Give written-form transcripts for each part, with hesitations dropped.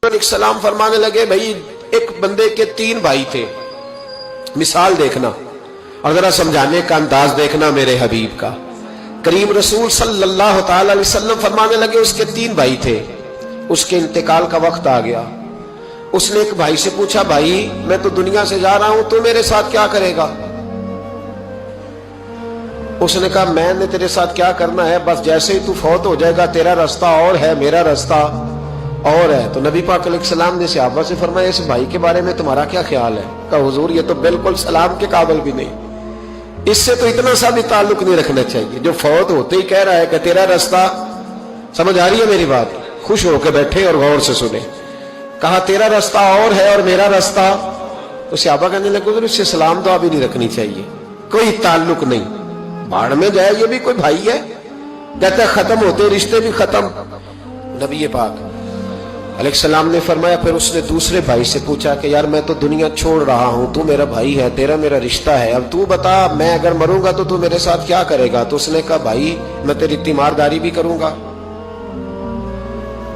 सलाम फरमाने लगे, भाई एक बंदे के 3 भाई थे, मिसाल देखना और जरा समझाने का अंदाज देखना मेरे हबीब का। करीम रसूल सल्लल्लाहु ताला अलैहि वसल्लम फरमाने लगे, उसके 3 भाई थे, उसके इंतकाल का वक्त आ गया। उसने एक भाई से पूछा, भाई मैं तो दुनिया से जा रहा हूं, तू मेरे साथ क्या करेगा? उसने कहा, मैंने तेरे साथ क्या करना है, बस जैसे ही तू फौत हो जाएगा तेरा रास्ता और है, मेरा रास्ता और है। तो नबी पाक अलैहिस्सलाम ने सहाबा से फरमाया, इस भाई के बारे में तुम्हारा क्या ख्याल है? कहा, हुजूर ये तो बिल्कुल सलाम के काबिल भी नहीं, इससे तो इतना सा भी ताल्लुक नहीं रखना चाहिए, जो फौत होते ही कह रहा है कि तेरा रास्ता। समझ आ रही है मेरी बात? खुश होकर बैठे और गौर से सुने। कहा तेरा रास्ता और है और मेरा रास्ता। तो सहाबा कहने लगे, इससे सलाम दुआ भी नहीं रखनी चाहिए, कोई ताल्लुक नहीं, भाड़ में जाए, ये भी कोई भाई है। कहते खत्म होते रिश्ते भी खत्म। नबी पाक अलैहिस्सलाम ने फरमाया, फिर उसने दूसरे भाई से पूछा कि यार मैं तो दुनिया छोड़ रहा हूं, तू मेरा भाई है, तेरा मेरा रिश्ता है, अब तू बता मैं अगर मरूंगा तो तू मेरे साथ क्या करेगा? तो उसने कहा, भाई मैं तेरी तीमारदारी भी करूंगा,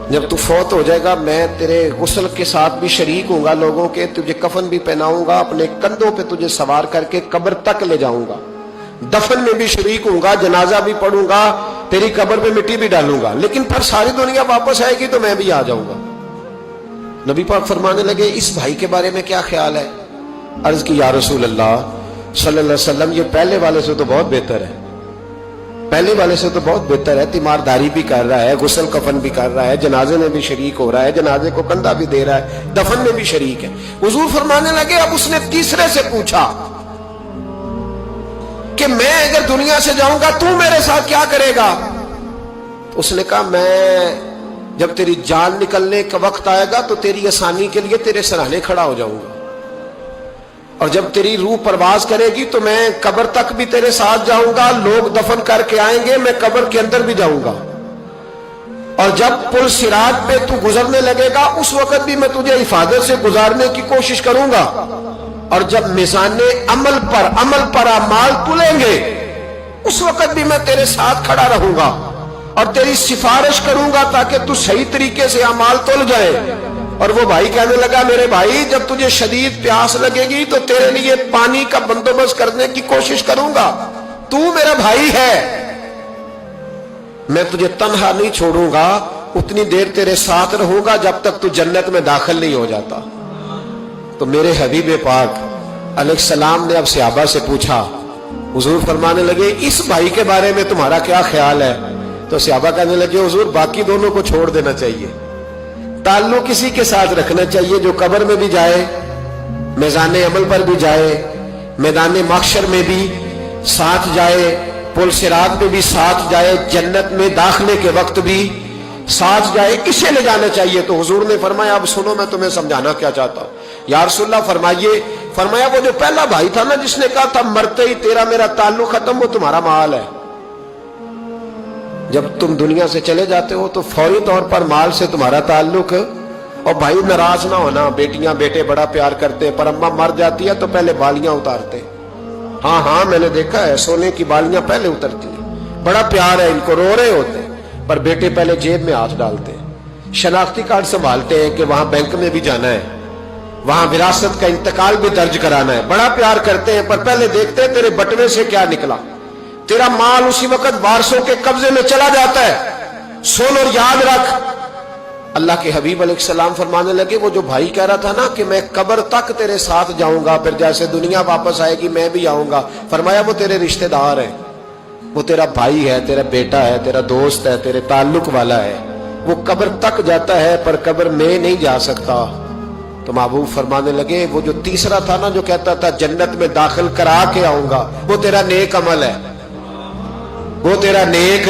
जब तू फौत हो जाएगा मैं तेरे गुस्ल के साथ भी शरीक होऊंगा, लोगों के तुझे कफन भी पहनाऊंगा, अपने कंधों पे तुझे सवार करके कब्र तक ले जाऊंगा, दफन में भी शरीक होऊंगा, जनाजा भी पढ़ूंगा, तेरी कब्र पे मिट्टी भी डालूंगा, लेकिन फिर सारी दुनिया वापस आएगी तो मैं भी आ जाऊंगा। नबी पाक फरमाने लगे, इस भाई के बारे में क्या ख्याल है? अर्ज की, या रसूल अल्लाह सल्लल्लाहु अलैहि वसल्लम, ये पहले वाले से तो बहुत बेहतर है, पहले वाले से तो बहुत बेहतर है, तीमारदारी भी कर रहा है, गुस्ल कफन भी कर रहा है, जनाजे में भी शरीक हो रहा है, जनाजे को कंधा भी दे रहा है, दफन में भी शरीक है। हुजूर फरमाने लगे, अब उसने तीसरे से पूछा कि मैं अगर दुनिया से जाऊंगा तू मेरे साथ क्या करेगा? उसने कहा, मैं जब तेरी जान निकलने का वक्त आएगा तो तेरी आसानी के लिए तेरे सराहने खड़ा हो जाऊंगा, और जब तेरी रूह परवाज करेगी तो मैं कब्र तक भी तेरे साथ जाऊंगा, लोग दफन करके आएंगे, मैं कब्र के अंदर भी जाऊंगा, और जब पुल सिरात पे तू गुजरने लगेगा उस वक्त भी मैं तुझे हिफाजत से गुजारने की कोशिश करूंगा, और जब मिजाने अमल पर अमाल तुलेंगे उस वक्त भी मैं तेरे साथ खड़ा रहूंगा और तेरी सिफारिश करूंगा ताकि तू सही तरीके से अमाल तुल जाए। और वो भाई कहने लगा, मेरे भाई जब तुझे शदीद प्यास लगेगी तो तेरे लिए पानी का बंदोबस्त करने की कोशिश करूंगा, तू मेरा भाई है, मैं तुझे तन्हा नहीं छोड़ूंगा, उतनी देर तेरे साथ रहूंगा जब तक तू जन्नत में दाखिल नहीं हो जाता। तो मेरे हबीब पाक अलैहिस्सलाम ने अब सहाबा से पूछा, हुजूर फरमाने लगे, इस भाई के बारे में तुम्हारा क्या ख्याल है? तो सहाबा कहने लगे, हुजूर बाकी दोनों को छोड़ देना चाहिए, ताल्लुक किसी के साथ रखना चाहिए जो कब्र में भी जाए, मैदान अमल पर भी जाए, मैदान महशर में भी साथ जाए, पुल सिरात में भी साथ जाए, जन्नत में दाखिले के वक्त भी साथ जाए, इसे ले जाना चाहिए। तो हुजूर ने फरमाया, अब सुनो मैं तुम्हें समझाना क्या चाहता हूं। या रसूलल्लाह फरमाइए। फरमाया, वो जो पहला भाई था ना जिसने कहा था मरते ही तेरा मेरा ताल्लुक खत्म, वो तुम्हारा माल है। जब तुम दुनिया से चले जाते हो तो फौरी तौर पर माल से तुम्हारा ताल्लुक। और भाई नाराज ना होना, बेटियां बेटे बड़ा प्यार करते हैं, पर अम्मा मर जाती है तो पहले बालियां उतारते। हाँ हाँ मैंने देखा है, सोने की बालियां पहले उतरती है, बड़ा प्यार है इनको, रो रहे होते, पर बेटे पहले जेब में हाथ डालते हैं, शनाख्ती कार्ड संभालते हैं कि वहां बैंक में भी जाना है, वहां विरासत का इंतकाल भी दर्ज कराना है, बड़ा प्यार करते हैं, पर पहले देखते हैं तेरे बटवे से क्या निकला। तेरा माल उसी वक्त वारसों के कब्जे में चला जाता है। सुन और याद रख, अल्लाह के हबीब अलैहिस्सलाम फरमाने लगे, वो जो भाई कह रहा था ना कि मैं कब्र तक तेरे साथ जाऊंगा, फिर जैसे दुनिया वापस आएगी मैं भी आऊंगा, फरमाया वो तेरे रिश्तेदार है, वो तेरा भाई है, तेरा बेटा है, तेरा दोस्त है, तेरे ताल्लुक वाला है, वो कब्र तक जाता है पर कब्र में नहीं जा सकता। तो महबूब फरमाने लगे, वो जो तीसरा था ना जो कहता था जन्नत में दाखिल करा के आऊंगा, वो तेरा नेक अमल है, वो तेरा नेक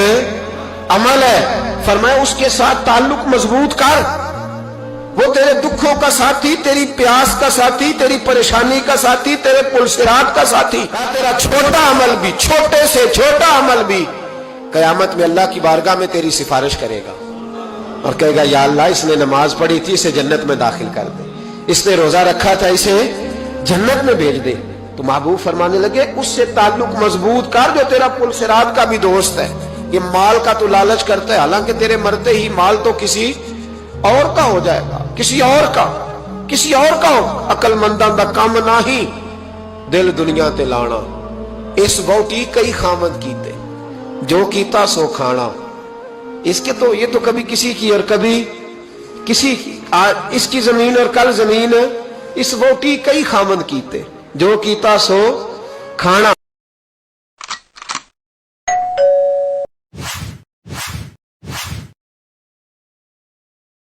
अमल है। फरमाया उसके साथ ताल्लुक मजबूत कर, वो तेरे दुखों का साथी, तेरी प्यास का साथी, तेरी परेशानी का साथी, तेरे पुलसिरात का साथी। तेरा छोटा अमल भी, छोटे से छोटा अमल भी कयामत में अल्लाह की बारगाह में तेरी सिफारिश करेगा और कहेगा, या अल्लाह इसने नमाज पढ़ी थी, इसे जन्नत में दाखिल कर दे, इसने रोजा रखा था, इसे जन्नत में भेज दे। तो महबूब फरमाने लगे, उससे ताल्लुक मजबूत कर जो तेरा पुलसिरात का भी दोस्त है। ये माल का तो लालच करता है, हालांकि तेरे मरते ही माल तो किसी और का हो जाएगा। किसी और का हो अकलमंदां दा काम नहीं दिल दुनिया ते लाना। इस वोटी कई खामद कीते जो कीता सो खाना। इसके तो ये तो कभी किसी की और कभी किसी की, इसकी जमीन और कल जमीन, इस वोटी कई खामद कीते जो कीता सो खाना।